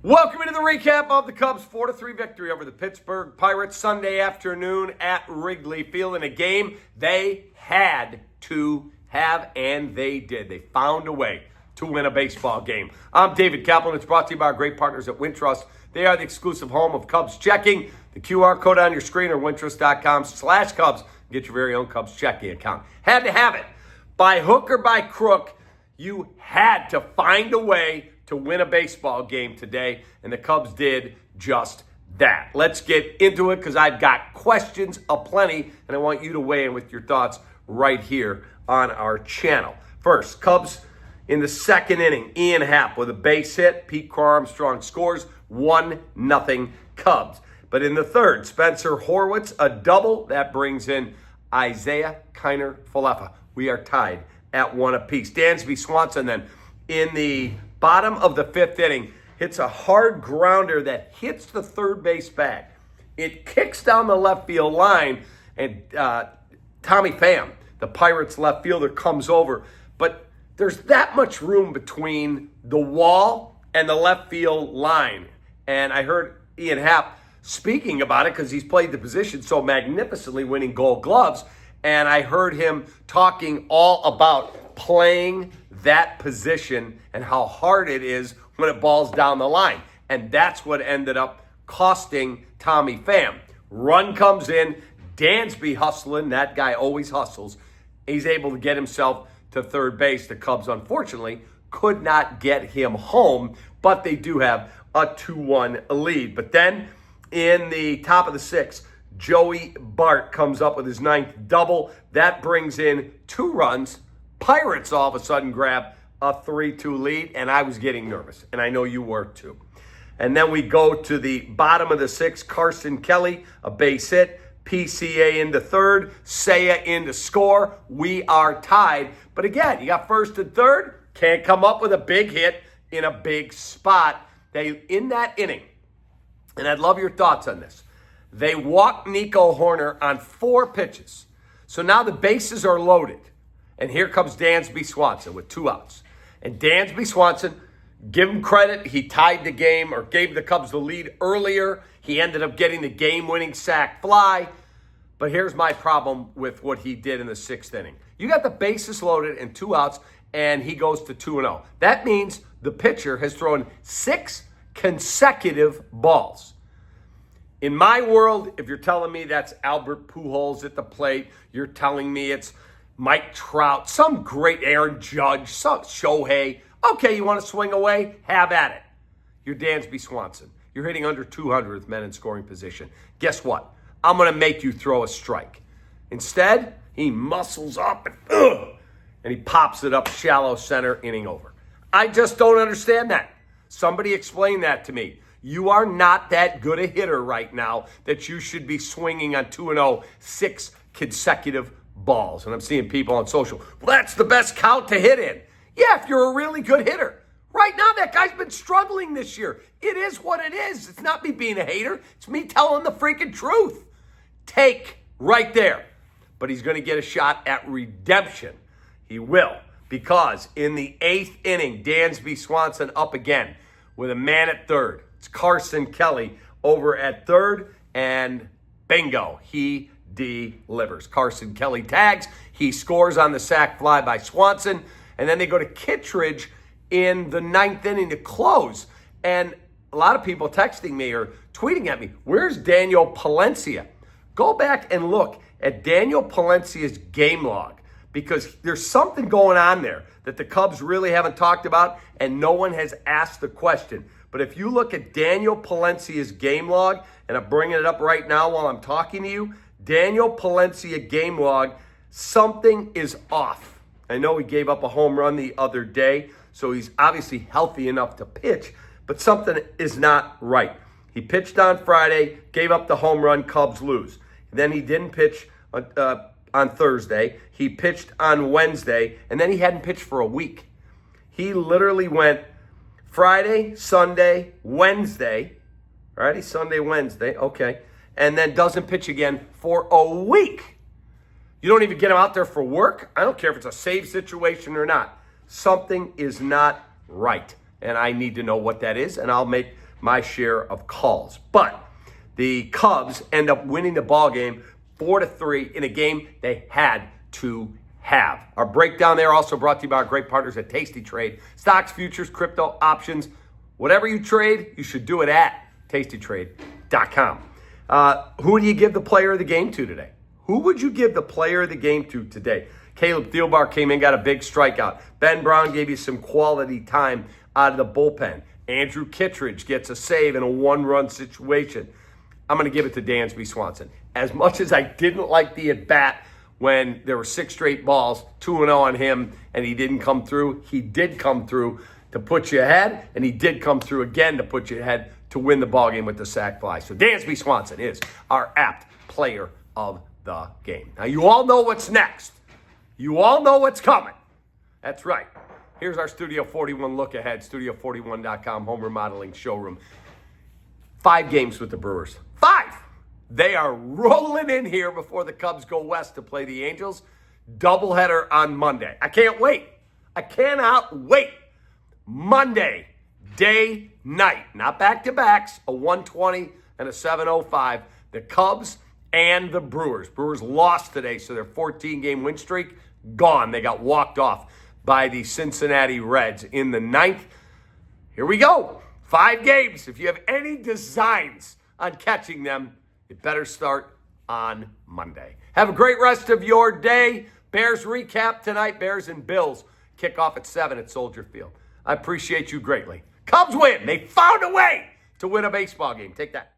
Welcome into the recap of the Cubs' 4-3 victory over the Pittsburgh Pirates Sunday afternoon at Wrigley Field in a game they had to have, and they did. They found a way to win a baseball game. I'm David Kaplan. It's brought to you by our great partners at Wintrust. They are the exclusive home of Cubs checking. The QR code on your screen or wintrust.com/Cubs. Get your very own Cubs checking account. Had to have it. By hook or by crook, you had to find a way to win a baseball game today, and the Cubs did just that. Let's get into it because I've got questions aplenty, and I want you to weigh in with your thoughts right here on our channel. First, Cubs in the second inning, Ian Happ with a base hit. Pete Crow-Armstrong scores 1-0 Cubs. But in the third, Spencer Horwitz, a double. That brings in Isaiah Kiner-Falefa. We are tied at one apiece. Dansby Swanson then in the bottom of the fifth inning hits a hard grounder that hits the third base bag. It kicks down the left field line, and Tommy Pham, the Pirates left fielder, comes over. But there's that much room between the wall and the left field line. And I heard Ian Happ speaking about it because he's played the position so magnificently, winning Gold Gloves. And I heard him talking all about playing that position and how hard it is when it balls down the line. And that's what ended up costing Tommy Pham. Run comes in, Dansby hustling, that guy always hustles. He's able to get himself to third base. The Cubs, unfortunately, could not get him home, but they do have a 2-1 lead. But then in the top of the sixth, Joey Bart comes up with his ninth double. That brings in 2 runs. Pirates all of a sudden grab a 3-2 lead, and I was getting nervous, and I know you were too. And then we go to the bottom of the sixth, Carson Kelly, a base hit, PCA into third, Seiya into score. We are tied. But again, you got first and third, can't come up with a big hit in a big spot. They, in that inning, and I'd love your thoughts on this, they walked Nico Hoerner on 4 pitches. So now the bases are loaded. And here comes Dansby Swanson with 2 outs. And Dansby Swanson, give him credit, he tied the game or gave the Cubs the lead earlier. He ended up getting the game-winning sac fly. But here's my problem with what he did in the 6th inning. You got the bases loaded and 2 outs, and he goes to 2-0. That means the pitcher has thrown 6 consecutive balls. In my world, if you're telling me that's Albert Pujols at the plate, you're telling me it's Mike Trout, some great Aaron Judge, some Shohei. Okay, you want to swing away? Have at it. You're Dansby Swanson. You're hitting under 200 with men in scoring position. Guess what? I'm going to make you throw a strike. Instead, he muscles up and he pops it up shallow center, inning over. I just don't understand that. Somebody explain that to me. You are not that good a hitter right now that you should be swinging on 2-0, 6 consecutive balls. And I'm seeing people on social, well, that's the best count to hit in. Yeah, if you're a really good hitter. Right now, that guy's been struggling this year. It is what it is. It's not me being a hater. It's me telling the freaking truth. Take right there. But he's going to get a shot at redemption. He will. Because in the 8th inning, Dansby Swanson up again with a man at third. It's Carson Kelly over at third, and bingo, he delivers. Carson Kelly tags. He scores on the sac fly by Swanson, and then they go to Kittredge in the 9th inning to close. And a lot of people texting me or tweeting at me, where's Daniel Palencia? Go back and look at Daniel Palencia's game log, because there's something going on there that the Cubs really haven't talked about, and no one has asked the question. But if you look at Daniel Palencia's game log, and I'm bringing it up right now while I'm talking to you, Daniel Palencia game log, something is off. I know he gave up a home run the other day, so he's obviously healthy enough to pitch, but something is not right. He pitched on Friday, gave up the home run, Cubs lose. Then he didn't pitch on Thursday. He pitched on Wednesday, and then he hadn't pitched for a week. He literally went Friday, Sunday, Wednesday, Friday, Sunday, Wednesday, okay, and then doesn't pitch again for a week. You don't even get him out there for work? I don't care if it's a save situation or not. Something is not right, and I need to know what that is, and I'll make my share of calls. But the Cubs end up winning the ball game 4-3 in a game they had to have. Our breakdown there also brought to you by our great partners at Tasty Trade. Stocks, futures, crypto, options, whatever you trade, you should do it at tastytrade.com. Who do you give the player of the game to today? Who would you give the player of the game to today? Caleb Thielbar came in, got a big strikeout. Ben Brown gave you some quality time out of the bullpen. Andrew Kittredge gets a save in a one-run situation. I'm going to give it to Dansby Swanson. As much as I didn't like the at-bat when there were 6 straight balls, 2-0 on him, and he didn't come through, he did come through to put you ahead, and he did come through again to put you ahead to win the ballgame with the sac fly. So Dansby Swanson is our apt player of the game. Now, you all know what's next. You all know what's coming. That's right. Here's our Studio 41 look ahead, studio41.com, home remodeling showroom. 5 games with the Brewers. 5! They are rolling in here before the Cubs go west to play the Angels. Doubleheader on Monday. I can't wait. I cannot wait. Monday, day, night. Not back-to-backs, a 120 and a 705. The Cubs and the Brewers. Brewers lost today, so their 14-game win streak, gone. They got walked off by the Cincinnati Reds in the 9th. Here we go. 5 games. If you have any designs on catching them, it better start on Monday. Have a great rest of your day. Bears recap tonight. Bears and Bills kick off at 7 at Soldier Field. I appreciate you greatly. Cubs win. They found a way to win a baseball game. Take that.